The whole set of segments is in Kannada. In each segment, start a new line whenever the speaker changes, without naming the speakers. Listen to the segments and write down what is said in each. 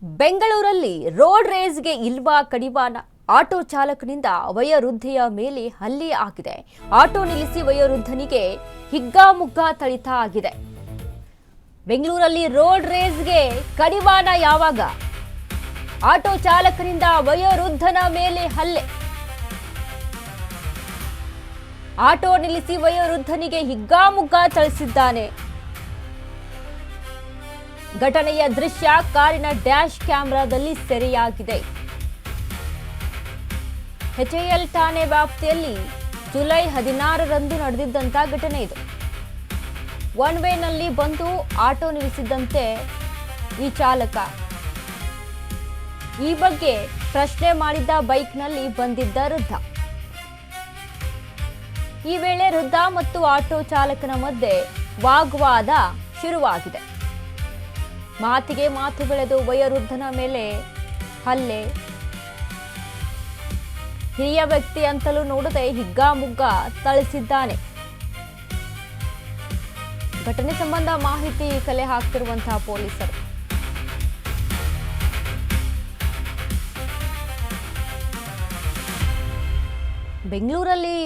ಬೆಂಗಳೂರಲ್ಲಿ ರೋಡ್ ರೇಸ್ಗೆ ಇಲ್ವಾ ಕಡಿವಾಣ. ಆಟೋ ಚಾಲಕನಿಂದ ವಯೋವೃದ್ಧೆಯ ಮೇಲೆ ಹಲ್ಲೆ ಆಗಿದೆ. ಆಟೋ ನಿಲ್ಲಿಸಿ ವಯೋವೃದ್ಧನಿಗೆ ಹಿಗ್ಗಾಮುಗ್ಗಾ ಥಳಿತ ಆಗಿದೆ. ಬೆಂಗಳೂರಲ್ಲಿ ರೋಡ್ ರೇಸ್ಗೆ ಕಡಿವಾಣ ಯಾವಾಗ? ಆಟೋ ಚಾಲಕನಿಂದ ವಯೋವೃದ್ಧನ ಮೇಲೆ ಹಲ್ಲೆ. ಆಟೋ ನಿಲ್ಲಿಸಿ ವಯೋವೃದ್ಧನಿಗೆ ಹಿಗ್ಗಾಮುಗ್ಗಾ ಥಳಿಸಿದ್ದಾನೆ. ಘಟನೆಯ ದೃಶ್ಯ ಕಾರಿನ ಡ್ಯಾಶ್ ಕ್ಯಾಮೆರಾದಲ್ಲಿ ಸೆರೆಯಾಗಿದೆ. ಎಚ್ಎಎಲ್ ಠಾಣೆ ವ್ಯಾಪ್ತಿಯಲ್ಲಿ ಜುಲೈ 16ರಂದು ನಡೆದಿದ್ದಂತ ಘಟನೆ ಇದು. ಒನ್ ವೇನಲ್ಲಿ ಬಂದು ಆಟೋ ನಿಲ್ಲಿಸಿದ್ದಂತೆ ಈ ಚಾಲಕ. ಈ ಬಗ್ಗೆ ಪ್ರಶ್ನೆ ಮಾಡಿದ್ದ ಬೈಕ್ನಲ್ಲಿ ಬಂದಿದ್ದ ವೃದ್ಧ. ಈ ವೇಳೆ ವೃದ್ಧ ಮತ್ತು ಆಟೋ ಚಾಲಕನ ಮಧ್ಯೆ ವಾಗ್ವಾದ ಶುರುವಾಗಿದೆ. ಮಾತಿಗೆ ಮಾತು ಬೆಳೆದು ವಯೋವೃದ್ಧನ ಮೇಲೆ ಹಲ್ಲೆ. ಹಿರಿಯ ವ್ಯಕ್ತಿ ಅಂತಲೂ ನೋಡದೆ ಹಿಗ್ಗಾಮುಗ್ಗಾ ಥಳಿಸಿದ್ದಾನೆ. ಘಟನೆ ಸಂಬಂಧ ಮಾಹಿತಿ ಕಲೆ ಹಾಕ್ತಿರುವಂತಹ ಪೊಲೀಸರು. ಬೆಂಗಳೂರಲ್ಲಿ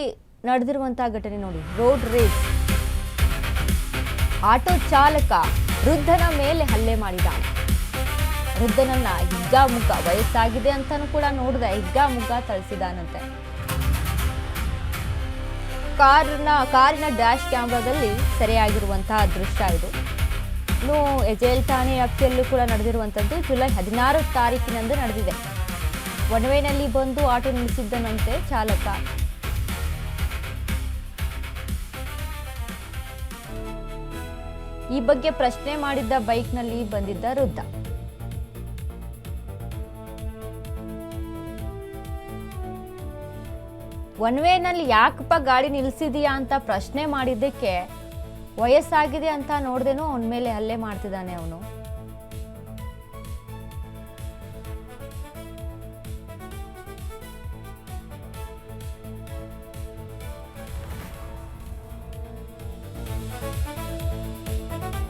ನಡೆದಿರುವಂತಹ ಘಟನೆ ನೋಡಿ, ರೋಡ್ ರೇಸ್. ಆಟೋ ಚಾಲಕ ವೃದ್ಧನ ಮೇಲೆ ಹಲ್ಲೆ ಮಾಡಿದ್ದಾನೆ. ವೃದ್ಧನನ್ನ ಹಿಗ್ಗಾಮುಗ್ಗಾ, ವಯಸ್ಸಾಗಿದೆ ಅಂತಾನೂ ಕೂಡ ನೋಡಿದೆ, ಹಿಗ್ಗಾಮುಗ್ಗಾ ಥಳಿಸಿದಾನಂತೆ. ಕಾರಿನ ಡ್ಯಾಶ್ ಕ್ಯಾಮೆರಾದಲ್ಲಿ ಸೆರೆಯಾಗಿರುವಂತಹ ದೃಶ್ಯ ಇದು. ಇನ್ನು ಎಚ್ಎಎಲ್ ಠಾಣೆ ವ್ಯಾಪ್ತಿಯಲ್ಲೂ ಕೂಡ ನಡೆದಿರುವಂಥದ್ದು ಜುಲೈ 16 ತಾರೀಕಿನಂದು ನಡೆದಿದೆ. ಒನ್ ವೇನಲ್ಲಿ ಬಂದು ಆಟೋ ನಿಲ್ಲಿಸಿದ್ದನಂತೆ ಚಾಲಕ. ಈ ಬಗ್ಗೆ ಪ್ರಶ್ನೆ ಮಾಡಿದ್ದ ಬೈಕ್ನಲ್ಲಿ ಬಂದಿದ್ದ ವೃದ್ಧ. ಒನ್ ವೇನಲ್ಲಿ ಯಾಕಪ್ಪ ಗಾಡಿ ನಿಲ್ಸಿದೀಯಾ ಅಂತ ಪ್ರಶ್ನೆ ಮಾಡಿದ್ದಕ್ಕೆ ವಯಸ್ಸಾಗಿದೆ ಅಂತ ನೋಡ್ದೇನೋ ಅವನ ಮೇಲೆ ಹಲ್ಲೆ ಮಾಡ್ತಿದ್ದಾನೆ ಅವನು.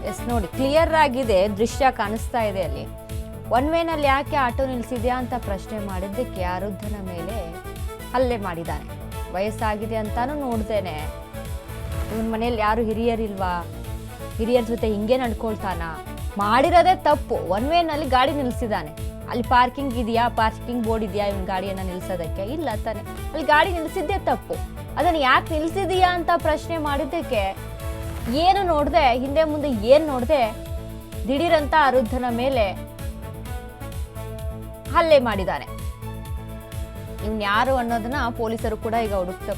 ಎಸ್ ನೋಡಿ, ಕ್ಲಿಯರ್ ಆಗಿದೆ, ದೃಶ್ಯ ಕಾಣಿಸ್ತಾ ಇದೆ ಅಲ್ಲಿ. ಒನ್ ವೇನಲ್ಲಿ ಯಾಕೆ ಆಟೋ ನಿಲ್ಸಿದ್ಯಾ ಅಂತ ಪ್ರಶ್ನೆ ಮಾಡಿದ್ದಕ್ಕೆ ಆ ವೃದ್ಧನ ಮೇಲೆ ಹಲ್ಲೆ ಮಾಡಿದ್ದಾನೆ. ವಯಸ್ಸಾಗಿದೆ ಅಂತಾನು ನೋಡ್ದೇನೆ, ಇವನ ಮನೇಲಿ ಯಾರು ಹಿರಿಯರಿಲ್ವಾ, ಹಿರಿಯರ ಜೊತೆ ಹಿಂಗೆ ನಡ್ಕೊಳ್ತಾನ, ಮಾಡಿರೋದೇ ತಪ್ಪು. ಒನ್ ವೇನಲ್ಲಿ ಗಾಡಿ ನಿಲ್ಸಿದ್ದಾನೆ. ಅಲ್ಲಿ ಪಾರ್ಕಿಂಗ್ ಇದೆಯಾ, ಪಾರ್ಕಿಂಗ್ ಬೋರ್ಡ್ ಇದೆಯಾ ಇವನ್ ಗಾಡಿಯನ್ನ ನಿಲ್ಸೋದಕ್ಕೆ? ಇಲ್ಲ ತಾನೆ. ಅಲ್ಲಿ ಗಾಡಿ ನಿಲ್ಸಿದ್ದೇ ತಪ್ಪು. ಅದನ್ನ ಯಾಕೆ ನಿಲ್ಸಿದೀಯಾ ಅಂತ ಪ್ರಶ್ನೆ ಮಾಡಿದ್ದಕ್ಕೆ ಏನು ನೋಡ್ದೆ, ಹಿಂದೆ ಮುಂದೆ ಏನ್ ನೋಡ್ದೆ, ದಿಢೀರಂತ ವೃದ್ಧನ ಮೇಲೆ ಹಲ್ಲೆ ಮಾಡಿದ್ದಾನೆ. ಇವ್ನು ಯಾರು ಅನ್ನೋದನ್ನ ಪೊಲೀಸರು ಕೂಡ ಈಗ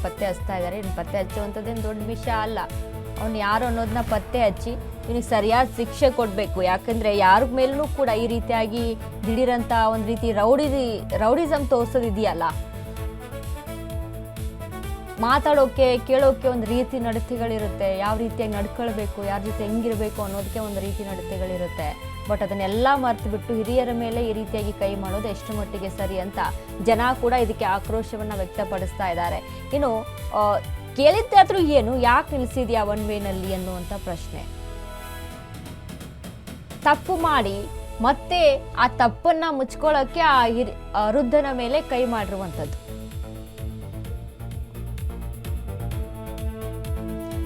ಪತ್ತೆ ಹಚ್ತಾ ಇದ್ದಾರೆ. ಇವ್ನು ಪತ್ತೆ ಹಚ್ಚುವಂಥದ್ದೇನು ದೊಡ್ಡ ವಿಷಯ ಅಲ್ಲ. ಅವ್ನು ಯಾರು ಅನ್ನೋದನ್ನ ಪತ್ತೆ ಹಚ್ಚಿ ಇವನಿಗೆ ಸರಿಯಾದ ಶಿಕ್ಷೆ ಕೊಡಬೇಕು. ಯಾಕಂದ್ರೆ ಯಾರ ಮೇಲೂ ಕೂಡ ಈ ರೀತಿಯಾಗಿ ದಿಢೀರಂತ ಒಂದು ರೀತಿ ರೌಡಿಸಮ್ ತೋರಿಸೋದಿದೆಯಲ್ಲ, ಮಾತಾಡೋಕೆ ಕೇಳೋಕೆ ಒಂದು ರೀತಿ ನಡತೆಗಳಿರುತ್ತೆ. ಯಾವ ರೀತಿಯಾಗಿ ನಡ್ಕೊಳ್ಬೇಕು, ಯಾರ ಜೊತೆ ಹೆಂಗಿರ್ಬೇಕು ಅನ್ನೋದಕ್ಕೆ ಒಂದು ರೀತಿ ನಡತೆಗಳಿರುತ್ತೆ. ಬಟ್ ಅದನ್ನೆಲ್ಲ ಮರ್ತು ಬಿಟ್ಟು ಹಿರಿಯರ ಮೇಲೆ ಈ ರೀತಿಯಾಗಿ ಕೈ ಮಾಡೋದು ಎಷ್ಟು ಮಟ್ಟಿಗೆ ಸರಿ ಅಂತ ಜನ ಕೂಡ ಇದಕ್ಕೆ ಆಕ್ರೋಶವನ್ನ ವ್ಯಕ್ತಪಡಿಸ್ತಾ ಇದ್ದಾರೆ. ಇನ್ನು ಕೇಳಿದ್ದಾದ್ರೂ ಏನು, ಯಾಕೆ ನಿಲ್ಸಿದ್ಯಾ ಒನ್ ವೇನಲ್ಲಿ ಅನ್ನುವಂಥ ಪ್ರಶ್ನೆ. ತಪ್ಪು ಮಾಡಿ ಮತ್ತೆ ಆ ತಪ್ಪನ್ನ ಮುಚ್ಕೊಳ್ಳೋಕೆ ಆ ವೃದ್ಧನ ಮೇಲೆ ಕೈ ಮಾಡಿರುವಂಥದ್ದು.